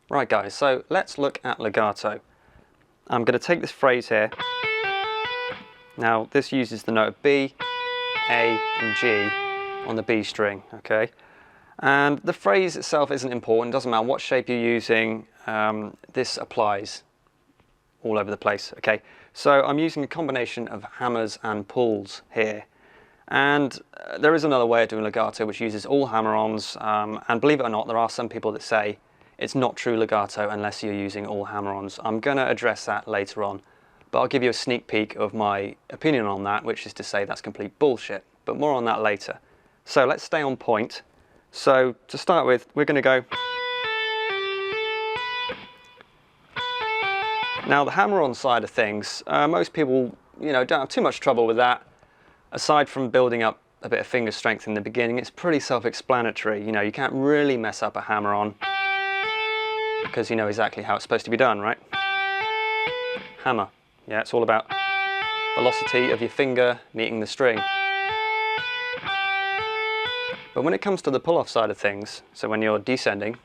Right guys, so let's look at legato. I'm going to take this phrase here. Now this uses the note B, A and G on the B string, okay? And the phrase itself isn't important, doesn't matter what shape you're using, this applies all over the place, okay? So I'm using a combination of hammers and pulls here. And there is another way of doing legato which uses all hammer-ons, and believe it or not, there are some people that say it's not true legato unless you're using all hammer-ons. I'm going to address that later on, but I'll give you a sneak peek of my opinion on that, which is to say that's complete bullshit, but more on that later. So let's stay on point. So to start with, we're going to go. Now the hammer-on side of things, most people, don't have too much trouble with that. Aside from building up a bit of finger strength in the beginning, it's pretty self-explanatory. You can't really mess up a hammer-on because you know exactly how it's supposed to be done, right? Hammer. Yeah, it's all about velocity of your finger meeting the string. But when it comes to the pull-off side of things, so when you're descending,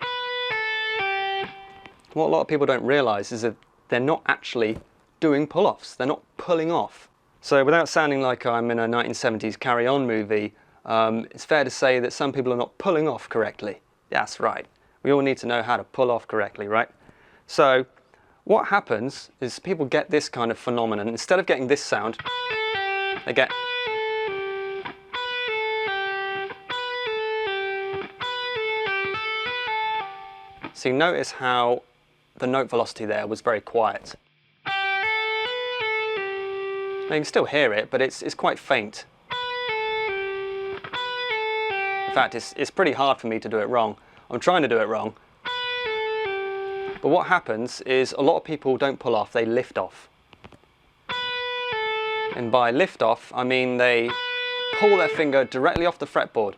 what a lot of people don't realize is that they're not actually doing pull-offs. They're not pulling off. So without sounding like I'm in a 1970s Carry On movie, it's fair to say that some people are not pulling off correctly. That's right. We all need to know how to pull off correctly, right? So what happens is people get this kind of phenomenon. Instead of getting this sound, they get. So you notice how the note velocity there was very quiet. Now you can still hear it, but it's quite faint. In fact, it's pretty hard for me to do it wrong. I'm trying to do it wrong. But what happens is a lot of people don't pull off, they lift off. And by lift off, I mean they pull their finger directly off the fretboard.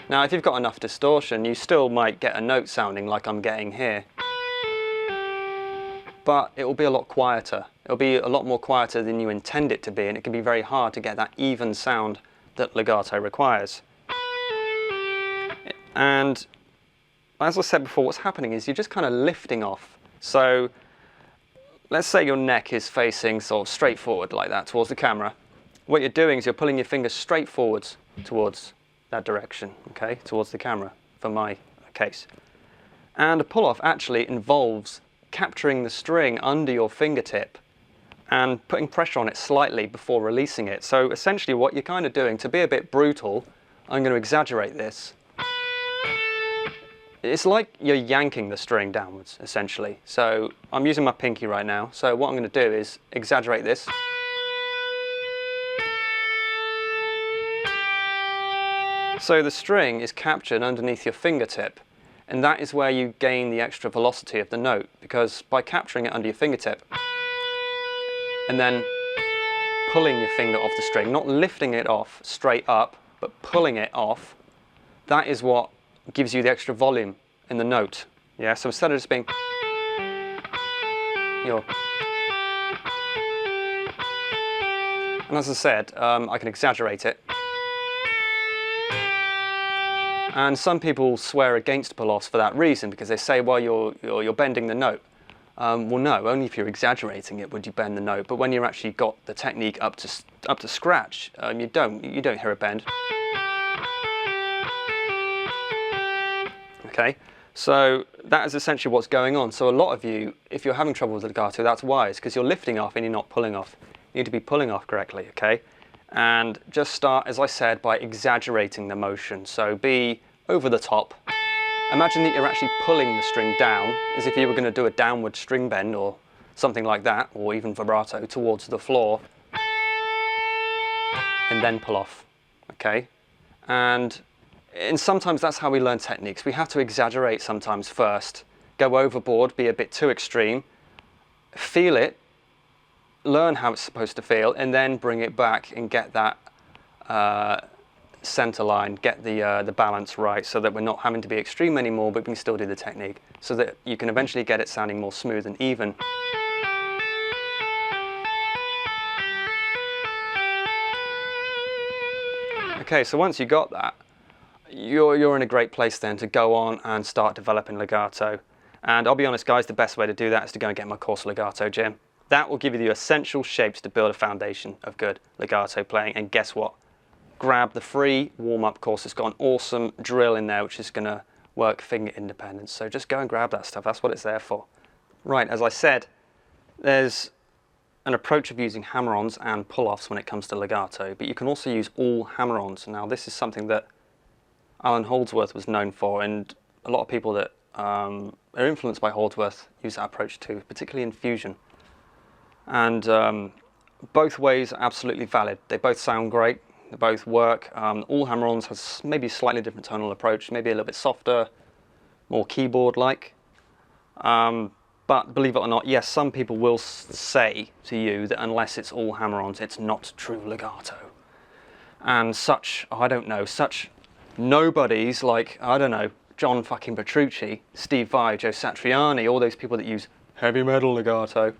Now if you've got enough distortion, you still might get a note sounding like I'm getting here. But it will be a lot quieter. It'll be a lot more quieter than you intend it to be, and it can be very hard to get that even sound that legato requires. And as I said before, what's happening is you're just kind of lifting off. So let's say your neck is facing sort of straight forward like that towards the camera. What you're doing is you're pulling your finger straight forwards towards that direction, okay, towards the camera for my case. And a pull-off actually involves capturing the string under your fingertip and putting pressure on it slightly before releasing it. So essentially what you're kind of doing, to be a bit brutal, I'm going to exaggerate this. It's like you're yanking the string downwards, essentially. So I'm using my pinky right now. So what I'm going to do is exaggerate this. So the string is captured underneath your fingertip. And that is where you gain the extra velocity of the note, because by capturing it under your fingertip and then pulling your finger off the string, not lifting it off straight up, but pulling it off, that is what gives you the extra volume in the note. Yeah, so instead of just being you're. And as I said, I can exaggerate it. And some people swear against pull-offs for that reason, because they say, well, you're bending the note. Well, no, only if you're exaggerating it would you bend the note. But when you've actually got the technique up to scratch, you don't hear a bend. Okay, so that is essentially what's going on. So a lot of you, if you're having trouble with legato, that's why. It's because you're lifting off and you're not pulling off. You need to be pulling off correctly, okay? And just start, as I said, by exaggerating the motion. So be over the top. Imagine that you're actually pulling the string down, as if you were going to do a downward string bend or something like that, or even vibrato towards the floor, and then pull off, okay? And sometimes that's how we learn techniques. We have to exaggerate sometimes first, go overboard, be a bit too extreme, feel it, learn how it's supposed to feel, and then bring it back and get that center line, get the balance right, so that we're not having to be extreme anymore, but we can still do the technique, so that you can eventually get it sounding more smooth and even. Okay, so once you got that, you're in a great place then to go on and start developing legato. And I'll be honest guys, the best way to do that is to go and get my course Legato Gym. That will give you the essential shapes to build a foundation of good legato playing. And guess what? Grab the free warm-up course. It's got an awesome drill in there which is going to work finger independence. So just go and grab that stuff. That's what it's there for. Right, as I said, there's an approach of using hammer-ons and pull-offs when it comes to legato, but you can also use all hammer-ons. Now this is something that Alan Holdsworth was known for, and a lot of people that are influenced by Holdsworth use that approach too, particularly in fusion. And both ways are absolutely valid. They both sound great, they both work. All hammer-ons has maybe a slightly different tonal approach, maybe a little bit softer, more keyboard-like. But believe it or not, yes, some people will say to you that unless it's all hammer-ons, it's not true legato. And such, I don't know, such nobodies like, I don't know, John fucking Petrucci, Steve Vai, Joe Satriani, all those people that use heavy metal legato,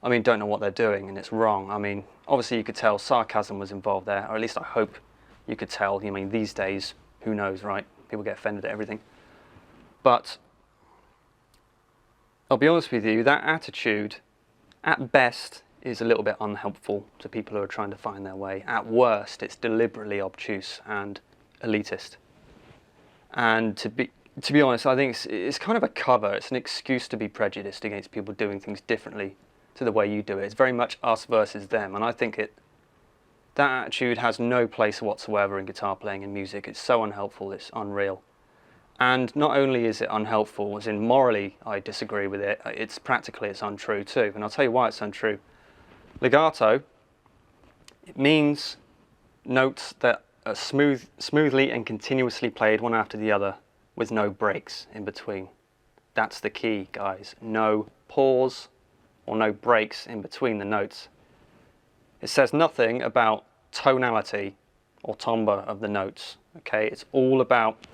I mean, don't know what they're doing, and it's wrong. I mean, obviously you could tell sarcasm was involved there, or at least I hope you could tell. I mean, these days, who knows, right? People get offended at everything. But I'll be honest with you, that attitude, at best, is a little bit unhelpful to people who are trying to find their way. At worst, it's deliberately obtuse and elitist. And to be honest, I think it's kind of a cover. It's an excuse to be prejudiced against people doing things differently to the way you do it. It's very much us versus them, and I think that attitude has no place whatsoever in guitar playing and music. It's so unhelpful, it's unreal. And not only is it unhelpful, as in morally I disagree with it, it's untrue too. And I'll tell you why it's untrue. Legato, it means notes that are smoothly and continuously played one after the other with no breaks in between. That's the key, guys. No pause or no breaks in between the notes. It says nothing about tonality or timbre of the notes. Okay, it's all about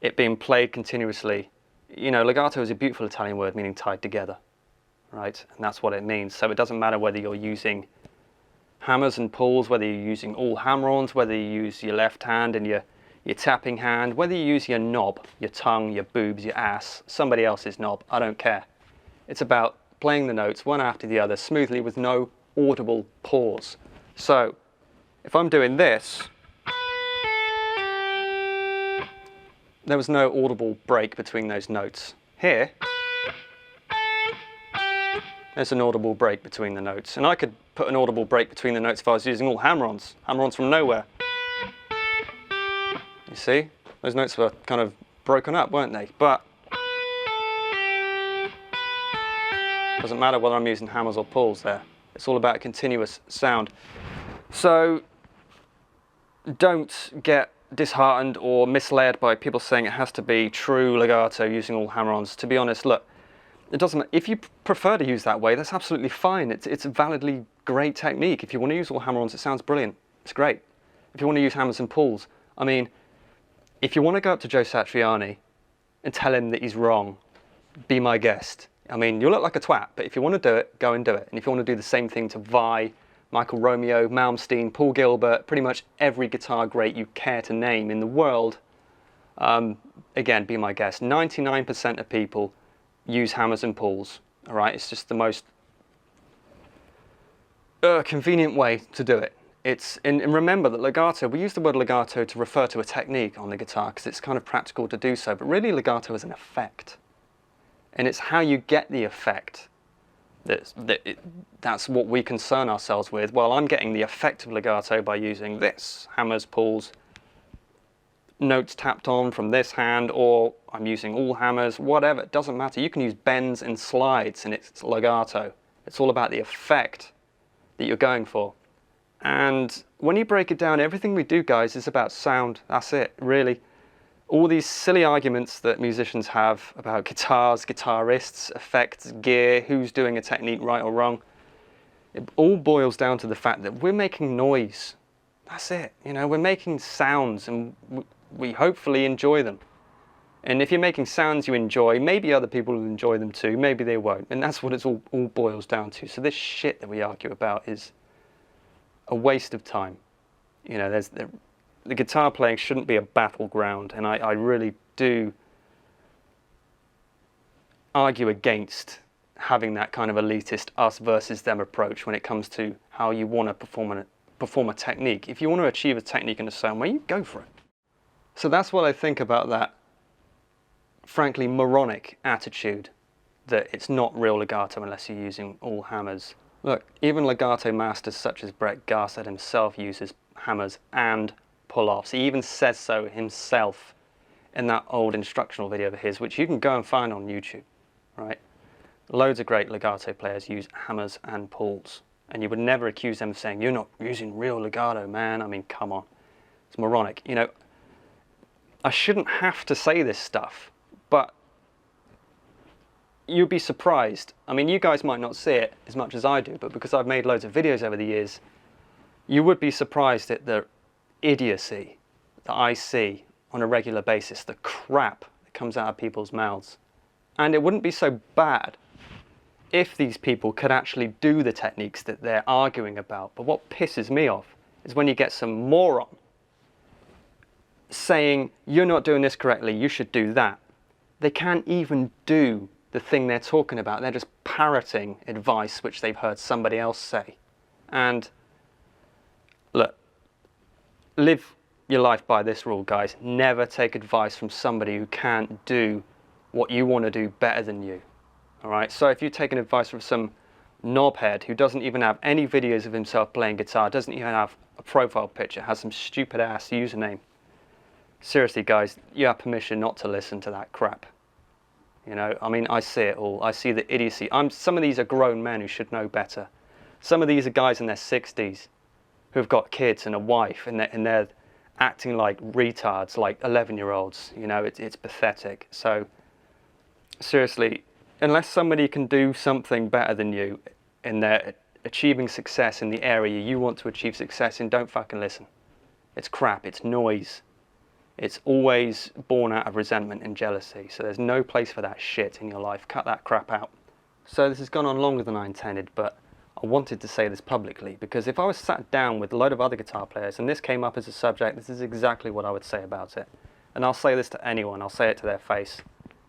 it being played continuously. You know, legato is a beautiful Italian word meaning tied together, right? And that's what it means. So it doesn't matter whether you're using hammers and pulls, whether you're using all hammer-ons, whether you use your left hand and your tapping hand, whether you use your knob, your tongue, your boobs, your ass, somebody else's knob, I don't care. It's about playing the notes one after the other smoothly with no audible pause. So if I'm doing this, there was no audible break between those notes. Here, there's an audible break between the notes. And I could put an audible break between the notes if I was using all hammer-ons. Hammer-ons from nowhere. You see? Those notes were kind of broken up, weren't they? But it doesn't matter whether I'm using hammers or pulls there. It's all about continuous sound. So don't get disheartened or misled by people saying it has to be true legato using all hammer-ons. To be honest, look, it doesn't matter. If you prefer to use that way, that's absolutely fine. It's a validly great technique. If you want to use all hammer-ons, it sounds brilliant. It's great. If you want to use hammers and pulls, I mean, if you want to go up to Joe Satriani and tell him that he's wrong, be my guest. I mean, you'll look like a twat, but if you want to do it, go and do it. And if you want to do the same thing to Vai, Michael Romeo, Malmsteen, Paul Gilbert, pretty much every guitar great you care to name in the world, again, be my guest. 99% of people use hammers and pulls, all right? It's just the most convenient way to do it. And remember that legato, we use the word legato to refer to a technique on the guitar because it's kind of practical to do so, but really legato is an effect. And it's how you get the effect. That's what we concern ourselves with. Well, I'm getting the effect of legato by using this, hammers, pulls, notes tapped on from this hand, or I'm using all hammers, whatever, it doesn't matter. You can use bends and slides and it's legato. It's all about the effect that you're going for. And when you break it down, everything we do, guys, is about sound. That's it, really. All these silly arguments that musicians have about guitars, guitarists, effects, gear, who's doing a technique right or wrong, it all boils down to the fact that we're making noise. That's it. You know, we're making sounds and we hopefully enjoy them. And if you're making sounds you enjoy, maybe other people will enjoy them too, maybe they won't. And that's what it all boils down to. So this shit that we argue about is a waste of time. You know, the guitar playing shouldn't be a battleground, and I really do argue against having that kind of elitist us versus them approach when it comes to how you want to perform a technique. If you want to achieve a technique in a certain way, you go for it. So that's what I think about that, frankly, moronic attitude that it's not real legato unless you're using all hammers. Look, even legato masters such as Brett Garsed himself uses hammers and pull-offs. He even says so himself in that old instructional video of his, which you can go and find on YouTube, right? Loads of great legato players use hammers and pulls, and you would never accuse them of saying, you're not using real legato, man. I mean, come on. It's moronic. You know, I shouldn't have to say this stuff, but you'd be surprised. I mean, you guys might not see it as much as I do, but because I've made loads of videos over the years, you would be surprised at the idiocy that I see on a regular basis, the crap that comes out of people's mouths. And it wouldn't be so bad if these people could actually do the techniques that they're arguing about. But what pisses me off is when you get some moron saying, you're not doing this correctly, you should do that. They can't even do the thing they're talking about. They're just parroting advice which they've heard somebody else say. And look, live your life by this rule, guys. Never take advice from somebody who can't do what you want to do better than you. All right, so if you're taking advice from some knobhead who doesn't even have any videos of himself playing guitar, doesn't even have a profile picture, has some stupid ass username, seriously guys, you have permission not to listen to that crap. You know, I mean, I see it all. I see the idiocy. Some of these are grown men who should know better. Some of these are guys in their 60s who've got kids and a wife, and they're acting like retards, like 11-year-olds. You know, it's pathetic. So seriously, unless somebody can do something better than you and they're achieving success in the area you want to achieve success in, don't fucking listen. It's crap, it's noise. It's always born out of resentment and jealousy. So there's no place for that shit in your life. Cut that crap out. So this has gone on longer than I intended, but I wanted to say this publicly, because if I was sat down with a load of other guitar players and this came up as a subject, this is exactly what I would say about it. And I'll say this to anyone, I'll say it to their face.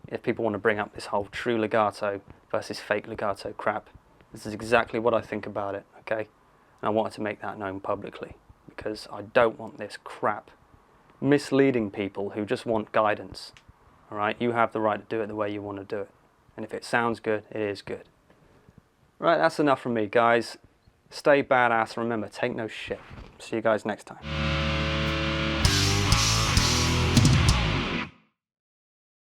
If people want to bring up this whole true legato versus fake legato crap, this is exactly what I think about it, okay? And I wanted to make that known publicly, because I don't want this crap misleading people who just want guidance, all right? You have the right to do it the way you want to do it. And if it sounds good, it is good. Right, that's enough from me, guys. Stay badass. Remember, take no shit. See you guys next time.